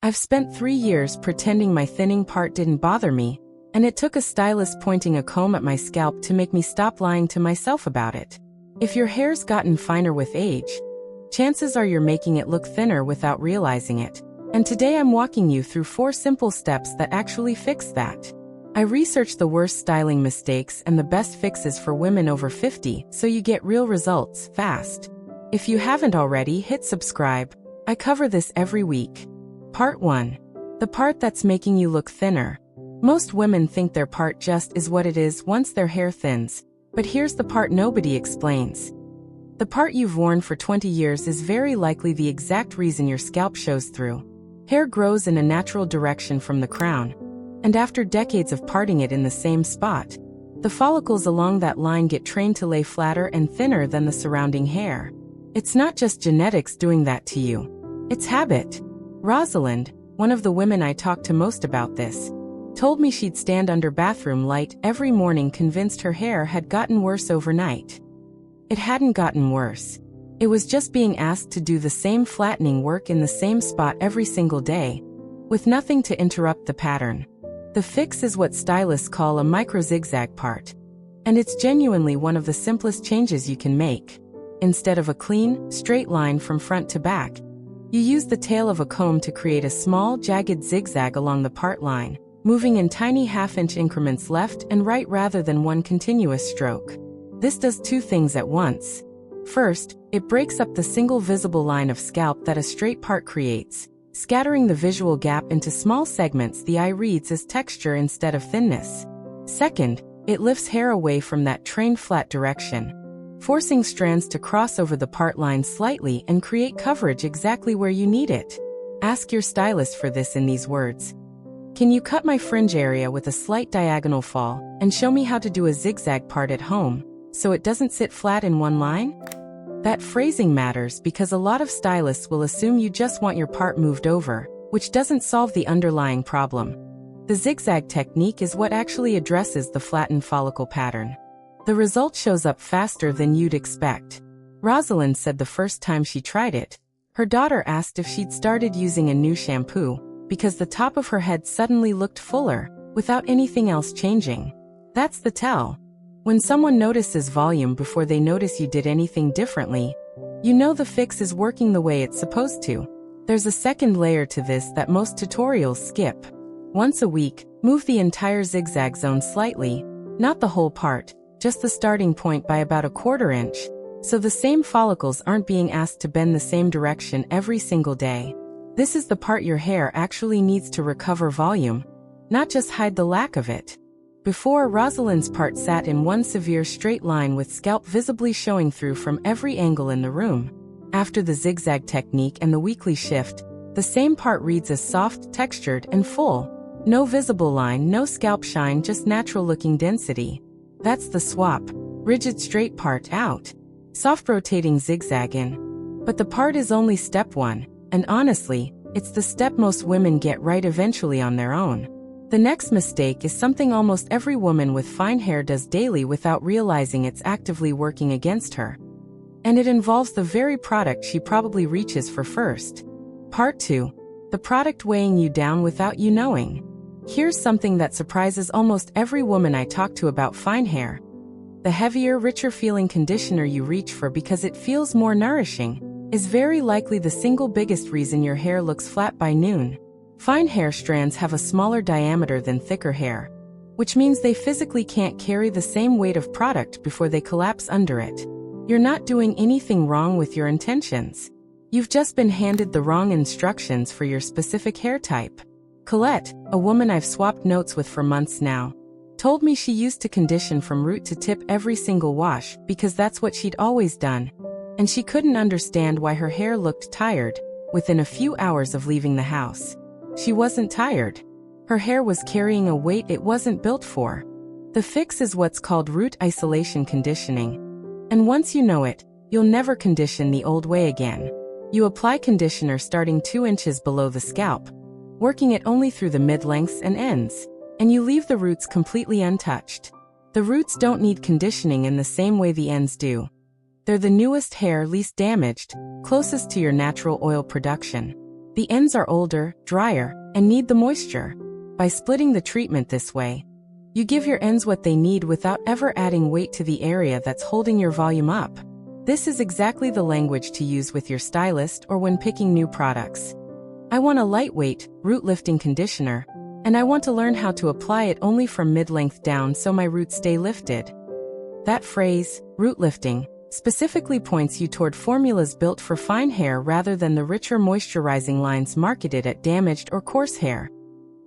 I've spent 3 years pretending my thinning part didn't bother me, and it took a stylist pointing a comb at my scalp to make me stop lying to myself about it. If your hair's gotten finer with age, chances are you're making it look thinner without realizing it. And today I'm walking you through 4 simple steps that actually fix that. I researched the worst styling mistakes and the best fixes for women over 50 so you get real results fast. If you haven't already, hit subscribe. I cover this every week. Part 1. The part that's making you look thinner. Most women think their part just is what it is once their hair thins, but here's the part nobody explains. The part you've worn for 20 years is very likely the exact reason your scalp shows through. Hair grows in a natural direction from the crown, and after decades of parting it in the same spot, the follicles along that line get trained to lay flatter and thinner than the surrounding hair. It's not just genetics doing that to you. It's habit. Rosalind, one of the women I talked to most about this, told me she'd stand under bathroom light every morning convinced her hair had gotten worse overnight. It hadn't gotten worse. It was just being asked to do the same flattening work in the same spot every single day, with nothing to interrupt the pattern. The fix is what stylists call a micro-zigzag part, and it's genuinely one of the simplest changes you can make. Instead of a clean, straight line from front to back, you use the tail of a comb to create a small, jagged zigzag along the part line, moving in tiny half-inch increments left and right rather than one continuous stroke. This does 2 things at once. First, it breaks up the single visible line of scalp that a straight part creates, scattering the visual gap into small segments the eye reads as texture instead of thinness. Second, it lifts hair away from that trained flat direction, forcing strands to cross over the part line slightly and create coverage exactly where you need it. Ask your stylist for this in these words. Can you cut my fringe area with a slight diagonal fall and show me how to do a zigzag part at home so it doesn't sit flat in one line? That phrasing matters because a lot of stylists will assume you just want your part moved over, which doesn't solve the underlying problem. The zigzag technique is what actually addresses the flattened follicle pattern. The result shows up faster than you'd expect. Rosalind said the first time she tried it, her daughter asked if she'd started using a new shampoo, because the top of her head suddenly looked fuller, without anything else changing. That's the tell. When someone notices volume before they notice you did anything differently, you know the fix is working the way it's supposed to. There's a second layer to this that most tutorials skip. Once a week, move the entire zigzag zone slightly, not the whole part, just the starting point by about a 1/4 inch, so the same follicles aren't being asked to bend the same direction every single day. This is the part your hair actually needs to recover volume, not just hide the lack of it. Before, Rosalind's part sat in one severe straight line with scalp visibly showing through from every angle in the room. After the zigzag technique and the weekly shift, the same part reads as soft, textured, and full. No visible line, no scalp shine, just natural-looking density. That's the swap. Rigid straight part out. Soft rotating zigzag in. But the part is only step 1, and honestly, it's the step most women get right eventually on their own. The next mistake is something almost every woman with fine hair does daily without realizing it's actively working against her. And it involves the very product she probably reaches for first. Part 2. The product weighing you down without you knowing. Here's something that surprises almost every woman I talk to about fine hair. The heavier, richer feeling conditioner you reach for because it feels more nourishing is very likely the single biggest reason your hair looks flat by noon. Fine hair strands have a smaller diameter than thicker hair, which means they physically can't carry the same weight of product before they collapse under it. You're not doing anything wrong with your intentions. You've just been handed the wrong instructions for your specific hair type. Colette, a woman I've swapped notes with for months now, told me she used to condition from root to tip every single wash because that's what she'd always done, and she couldn't understand why her hair looked tired within a few hours of leaving the house. She wasn't tired. Her hair was carrying a weight it wasn't built for. The fix is what's called root isolation conditioning, and once you know it, you'll never condition the old way again. You apply conditioner starting 2 inches below the scalp, working it only through the mid-lengths and ends, and you leave the roots completely untouched. The roots don't need conditioning in the same way the ends do. They're the newest hair, least damaged, closest to your natural oil production. The ends are older, drier, and need the moisture. By splitting the treatment this way, you give your ends what they need without ever adding weight to the area that's holding your volume up. This is exactly the language to use with your stylist or when picking new products. I want a lightweight, root-lifting conditioner, and I want to learn how to apply it only from mid-length down so my roots stay lifted. That phrase, root lifting, specifically points you toward formulas built for fine hair rather than the richer moisturizing lines marketed at damaged or coarse hair.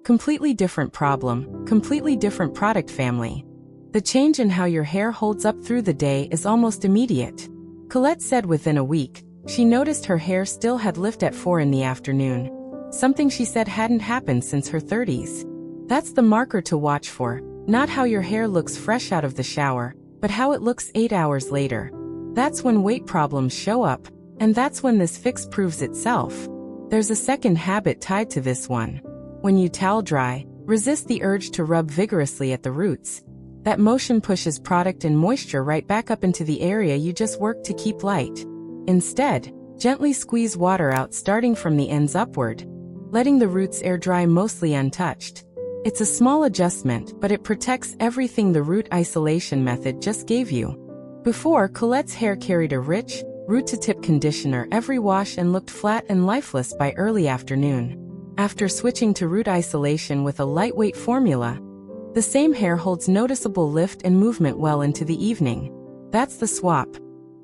Completely different problem, completely different product family. The change in how your hair holds up through the day is almost immediate. Colette said within a week, she noticed her hair still had lift at 4 in the afternoon. Something she said hadn't happened since her 30s. That's the marker to watch for, not how your hair looks fresh out of the shower, but how it looks 8 hours later. That's when weight problems show up, and that's when this fix proves itself. There's a second habit tied to this one. When you towel dry, resist the urge to rub vigorously at the roots. That motion pushes product and moisture right back up into the area you just worked to keep light. Instead, gently squeeze water out starting from the ends upward, letting the roots air dry mostly untouched. It's a small adjustment, but it protects everything the root isolation method just gave you. Before, Colette's hair carried a rich, root-to-tip conditioner every wash and looked flat and lifeless by early afternoon. After switching to root isolation with a lightweight formula, the same hair holds noticeable lift and movement well into the evening. That's the swap.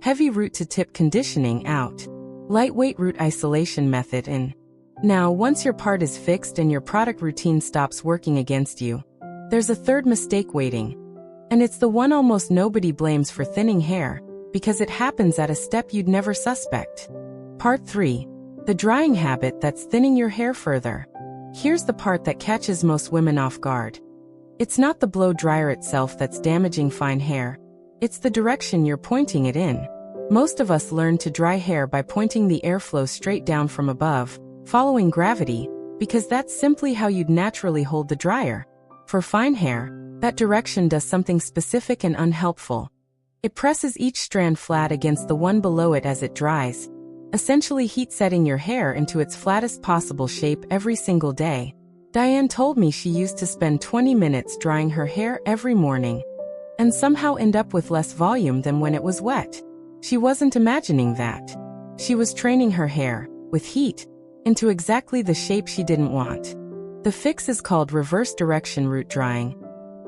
Heavy root-to-tip conditioning out. Lightweight root isolation method in. Now, once your part is fixed and your product routine stops working against you, there's a third mistake waiting. And it's the one almost nobody blames for thinning hair, because it happens at a step you'd never suspect. Part 3. The drying habit that's thinning your hair further. Here's the part that catches most women off guard. It's not the blow dryer itself that's damaging fine hair. It's the direction you're pointing it in. Most of us learn to dry hair by pointing the airflow straight down from above, following gravity, because that's simply how you'd naturally hold the dryer. For fine hair, that direction does something specific and unhelpful. It presses each strand flat against the one below it as it dries, essentially heat-setting your hair into its flattest possible shape every single day. Diane told me she used to spend 20 minutes drying her hair every morning, and somehow end up with less volume than when it was wet. She wasn't imagining that. She was training her hair, with heat, into exactly the shape she didn't want. The fix is called reverse direction root drying,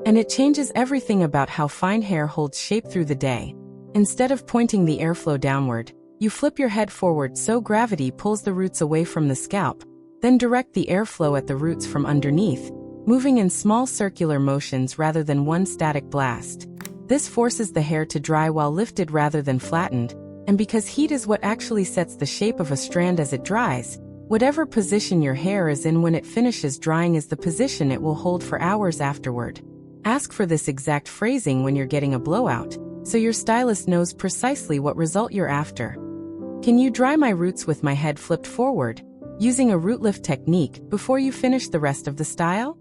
and it changes everything about how fine hair holds shape through the day. Instead of pointing the airflow downward, you flip your head forward so gravity pulls the roots away from the scalp, then direct the airflow at the roots from underneath, moving in small circular motions rather than one static blast. This forces the hair to dry while lifted rather than flattened, and because heat is what actually sets the shape of a strand as it dries, whatever position your hair is in when it finishes drying is the position it will hold for hours afterward. Ask for this exact phrasing when you're getting a blowout, so your stylist knows precisely what result you're after. Can you dry my roots with my head flipped forward, using a root lift technique before you finish the rest of the style?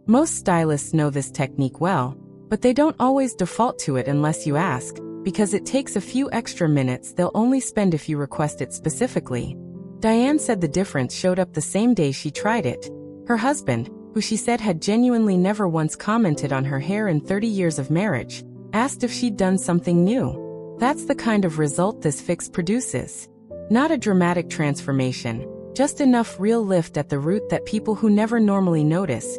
Most stylists know this technique well, but they don't always default to it unless you ask, because it takes a few extra minutes they'll only spend if you request it specifically. Diane said the difference showed up the same day she tried it. Her husband, who she said had genuinely never once commented on her hair in 30 years of marriage, asked if she'd done something new. That's the kind of result this fix produces. Not a dramatic transformation, just enough real lift at the root that people who never normally notice.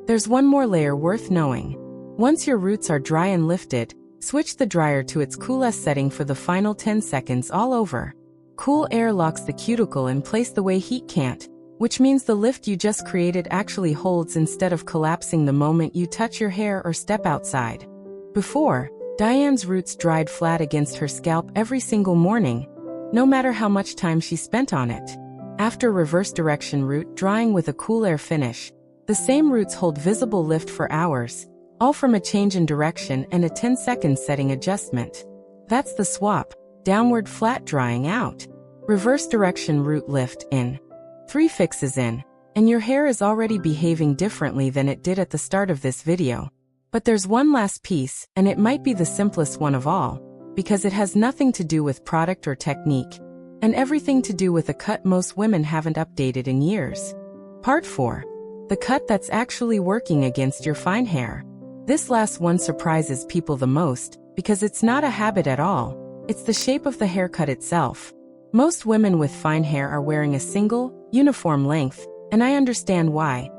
There's one more layer worth knowing. Once your roots are dry and lifted, switch the dryer to its coolest setting for the final 10 seconds all over. Cool air locks the cuticle in place the way heat can't, which means the lift you just created actually holds instead of collapsing the moment you touch your hair or step outside. Before, Diane's roots dried flat against her scalp every single morning, no matter how much time she spent on it. After reverse direction root drying with a cool air finish, the same roots hold visible lift for hours, all from a change in direction and a 10-second setting adjustment. That's the swap, downward flat drying out. Reverse direction root lift in. 3 fixes in, and your hair is already behaving differently than it did at the start of this video. But there's one last piece, and it might be the simplest one of all, because it has nothing to do with product or technique. and everything to do with a cut most women haven't updated in years. Part 4. The cut that's actually working against your fine hair. This last one surprises people the most, because it's not a habit at all, it's the shape of the haircut itself. Most women with fine hair are wearing a single, uniform length, and I understand why.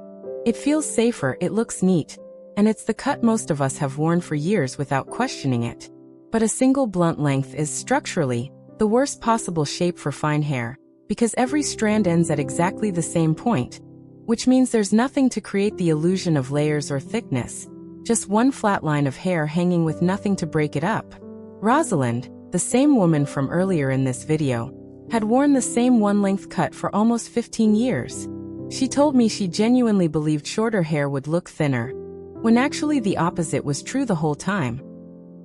It feels safer, it looks neat, and it's the cut most of us have worn for years without questioning it. But a single blunt length is structurally the worst possible shape for fine hair, because every strand ends at exactly the same point, which means there's nothing to create the illusion of layers or thickness, just one flat line of hair hanging with nothing to break it up. Rosalind, the same woman from earlier in this video, had worn the same one-length cut for almost 15 years. She told me she genuinely believed shorter hair would look thinner, when actually the opposite was true the whole time.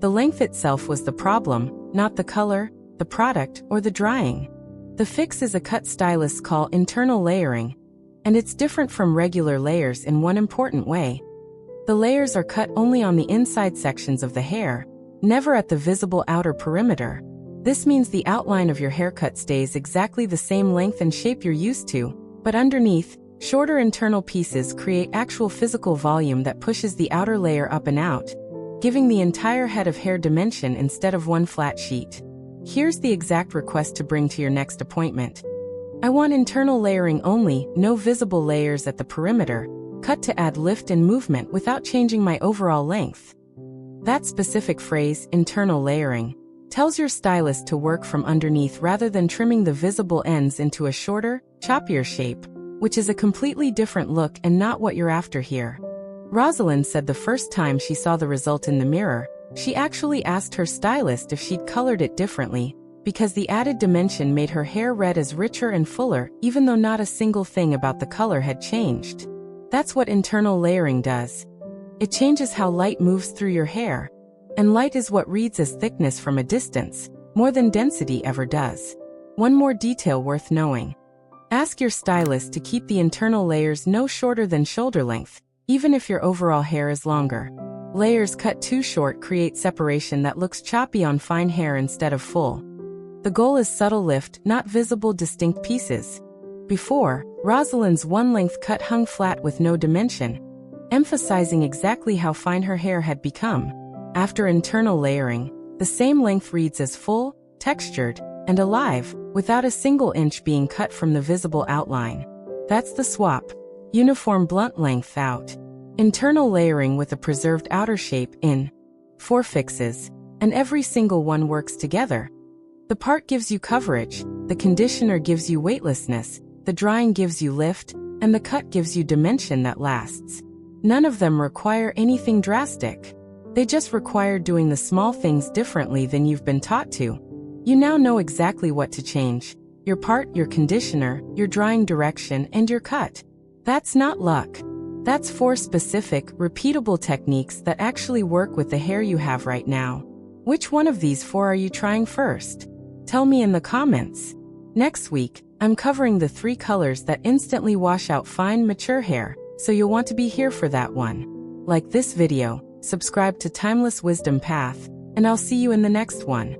The length itself was the problem, not the color, the product, or the drying. The fix is a cut stylists call internal layering, and it's different from regular layers in one important way. The layers are cut only on the inside sections of the hair, never at the visible outer perimeter. This means the outline of your haircut stays exactly the same length and shape you're used to, but underneath, shorter internal pieces create actual physical volume that pushes the outer layer up and out, giving the entire head of hair dimension instead of one flat sheet. Here's the exact request to bring to your next appointment. I want internal layering only, no visible layers at the perimeter, cut to add lift and movement without changing my overall length. That specific phrase, internal layering, tells your stylist to work from underneath rather than trimming the visible ends into a shorter, choppier shape, which is a completely different look and not what you're after here. Rosalind said the first time she saw the result in the mirror, she actually asked her stylist if she'd colored it differently, because the added dimension made her hair red as richer and fuller, even though not a single thing about the color had changed. That's what internal layering does. It changes how light moves through your hair, and light is what reads as thickness from a distance, more than density ever does. One more detail worth knowing. Ask your stylist to keep the internal layers no shorter than shoulder length, even if your overall hair is longer. Layers cut too short create separation that looks choppy on fine hair instead of full. The goal is subtle lift, not visible distinct pieces. Before, Rosalind's one-length cut hung flat with no dimension, emphasizing exactly how fine her hair had become. After internal layering, the same length reads as full, textured, and alive, without a single inch being cut from the visible outline. That's the swap. Uniform blunt length out. Internal layering with a preserved outer shape in 4 fixes, and every single one works together. The part gives you coverage, the conditioner gives you weightlessness, the drying gives you lift, and the cut gives you dimension that lasts. None of them require anything drastic. They just require doing the small things differently than you've been taught to. You now know exactly what to change: your part, your conditioner, your drying direction, and your cut. That's not luck. That's 4 specific, repeatable techniques that actually work with the hair you have right now. Which one of these 4 are you trying first? Tell me in the comments. Next week, I'm covering the 3 colors that instantly wash out fine, mature hair, so you'll want to be here for that one. Like this video, subscribe to Timeless Wisdom Path, and I'll see you in the next one.